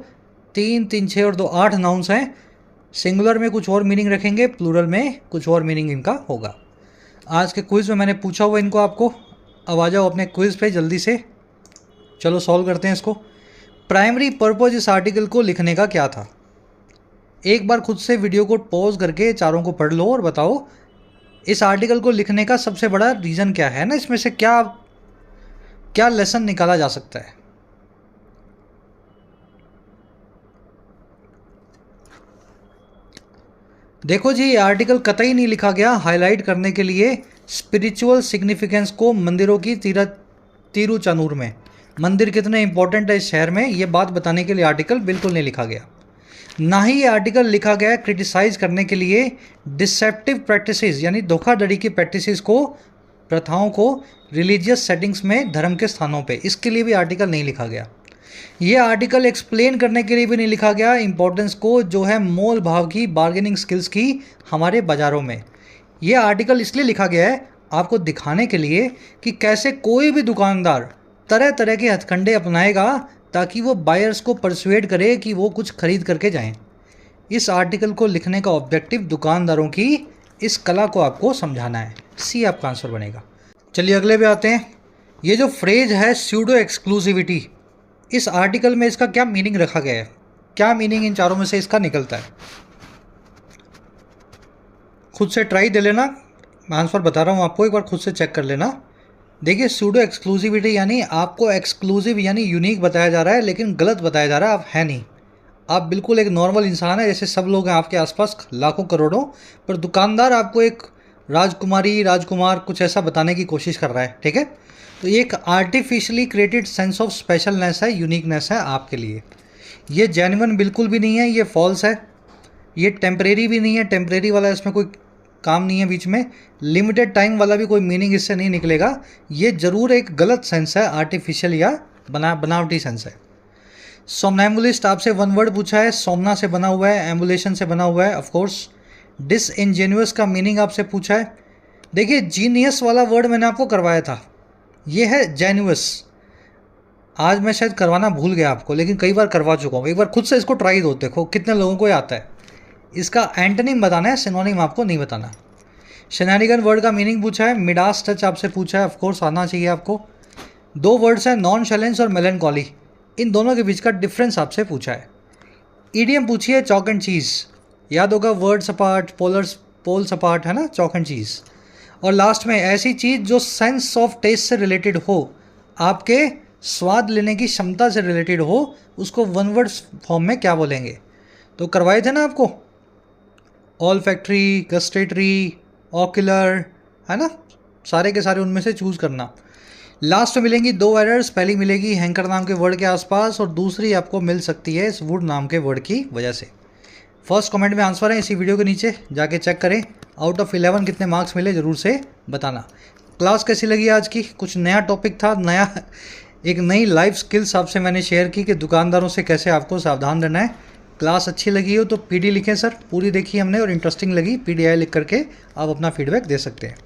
3, 3, 6 और 2, 8 नाउन्स हैं। सिंगुलर में कुछ और मीनिंग रखेंगे, प्लूरल में कुछ और मीनिंग इनका होगा। आज के क्विज़ में मैंने पूछा हुआ इनको आपको, अब आ जाओ अपने क्विज़ पे जल्दी से, चलो सॉल्व करते हैं इसको। प्राइमरी पर्पज़ इस आर्टिकल को लिखने का क्या था? एक बार खुद से वीडियो को पॉज करके चारों को पढ़ लो और बताओ इस आर्टिकल को लिखने का सबसे बड़ा रीज़न क्या है ना, इसमें से क्या क्या लेसन निकाला जा सकता है। देखो जी, ये आर्टिकल कतई नहीं लिखा गया हाईलाइट करने के लिए स्पिरिचुअल सिग्निफिकेंस को मंदिरों की तिरुचानूर में। मंदिर कितने इंपॉर्टेंट है इस शहर में, ये बात बताने के लिए आर्टिकल बिल्कुल नहीं लिखा गया। ना ही ये आर्टिकल लिखा गया है क्रिटिसाइज करने के लिए डिसेप्टिव प्रैक्टिसेस यानी धोखाधड़ी की प्रैक्टिसेस को, प्रथाओं को रिलीजियस सेटिंग्स में, धर्म के स्थानों पे, इसके लिए भी आर्टिकल नहीं लिखा गया। ये आर्टिकल एक्सप्लेन करने के लिए भी नहीं लिखा गया इंपॉर्टेंस को जो है मोल भाव की, बार्गेनिंग स्किल्स की हमारे बाज़ारों में। ये आर्टिकल इसलिए लिखा गया है आपको दिखाने के लिए कि कैसे कोई भी दुकानदार तरह तरह के हथकंडे अपनाएगा ताकि वो बायर्स को परसुएड करे कि वो कुछ खरीद करके जाएं। इस आर्टिकल को लिखने का ऑब्जेक्टिव दुकानदारों की इस कला को आपको समझाना है। सी आपका आंसर बनेगा। चलिए अगले पे आते हैं। ये जो फ्रेज है स्यूडो एक्सक्लूसिविटी, इस आर्टिकल में इसका क्या मीनिंग रखा गया है, क्या मीनिंग इन चारों में से इसका निकलता है? खुद से ट्राई दे लेना, मैं आंसर बता रहा हूँ आपको, एक बार खुद से चेक कर लेना। देखिए सूडो एक्सक्लूसिविटी यानी आपको एक्सक्लूसिव यानी यूनिक बताया जा रहा है, लेकिन गलत बताया जा रहा है, आप है नहीं। आप बिल्कुल एक नॉर्मल इंसान है जैसे सब लोग हैं आपके आसपास लाखों करोड़ों, पर दुकानदार आपको एक राजकुमारी राजकुमार कुछ ऐसा बताने की कोशिश कर रहा है, ठीक है। तो ये एक आर्टिफिशियली क्रिएटेड सेंस ऑफ स्पेशलनेस है, यूनिकनेस है आपके लिए। ये जेन्युइन बिल्कुल भी नहीं है, ये फॉल्स है। ये टेम्परेरी भी नहीं है, टेम्परेरी वाला इसमें कोई काम नहीं है बीच में। लिमिटेड टाइम वाला भी कोई मीनिंग इससे नहीं निकलेगा। ये ज़रूर एक गलत सेंस है, आर्टिफिशियल या बनावटी सेंस है। सोमनैम्बुलिस्ट आपसे वन वर्ड पूछा है, सोमना से बना हुआ है, एम्बुलेशन से बना हुआ है ऑफकोर्स। डिसइनजेन्युअस का मीनिंग आपसे पूछा है। देखिए जीनियस वाला वर्ड मैंने आपको करवाया था, ये है जेन्युअस। आज मैं शायद करवाना भूल गया आपको, लेकिन कई बार करवा चुका हूँ। एक बार खुद से इसको ट्राई दो, देखो कितने लोगों को ये आता है। इसका एंटोनिम बताना है, सिनोनिम आपको नहीं बताना। शेनानिगन वर्ड का मीनिंग पूछा है, मिडास टच आपसे पूछा है, ऑफकोर्स आना चाहिए आपको। दो वर्ड्स हैं नॉन शैलेंस और मेलनकॉली, इन दोनों के बीच का डिफरेंस आपसे पूछा है। ईडियम पूछी है चॉक एंड चीज़, याद होगा वर्ड्स अपार्ट, पोल्स अपार्ट है ना, चॉक एंड चीज़। और लास्ट में ऐसी चीज़ जो सेंस ऑफ टेस्ट से रिलेटेड हो, आपके स्वाद लेने की क्षमता से रिलेटेड हो, उसको वन वर्ड फॉर्म में क्या बोलेंगे? तो करवाए थे ना आपको, ऑल फैक्ट्री, गस्टेटरी, ऑक्यूलर, है ना, सारे के सारे उनमें से चूज़ करना। लास्ट में मिलेंगी दो एरर्स, पहली मिलेगी हैंकर नाम के वर्ड के आसपास और दूसरी आपको मिल सकती है इस वुड नाम के वर्ड की वजह से। फर्स्ट कमेंट में आंसर है इसी वीडियो के नीचे, जाके चेक करें। आउट ऑफ 11 कितने मार्क्स मिले ज़रूर से बताना। क्लास कैसी लगी आज की? कुछ नया टॉपिक था, नया एक नई लाइफ स्किल्स आपसे मैंने शेयर की कि दुकानदारों से कैसे आपको सावधान रहना है। क्लास अच्छी लगी हो तो पीडी लिखें सर, पूरी देखी हमने और इंटरेस्टिंग लगी पीडीआई लिख करके आप अपना फीडबैक दे सकते हैं।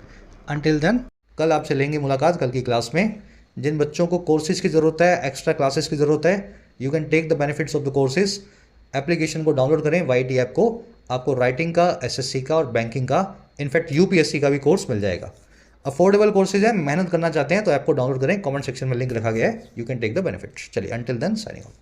अंटिल देन कल आपसे लेंगे मुलाकात कल की क्लास में। जिन बच्चों को कोर्सेज की ज़रूरत है, एक्स्ट्रा क्लासेस की ज़रूरत है, you can take the benefits of the courses. Application को डाउनलोड करें YT ऐप को, आपको राइटिंग का, SSC का और बैंकिंग का, इनफैक्ट UPSC का भी कोर्स मिल जाएगा। अफोर्डेबल कोर्सेज है, मेहनत करना चाहते हैं तो ऐप को डाउनलोड करें, कमेंट सेक्शन में लिंक रखा गया है, you can take the benefits. चलिए अंटिल देन साइनिंग आउट।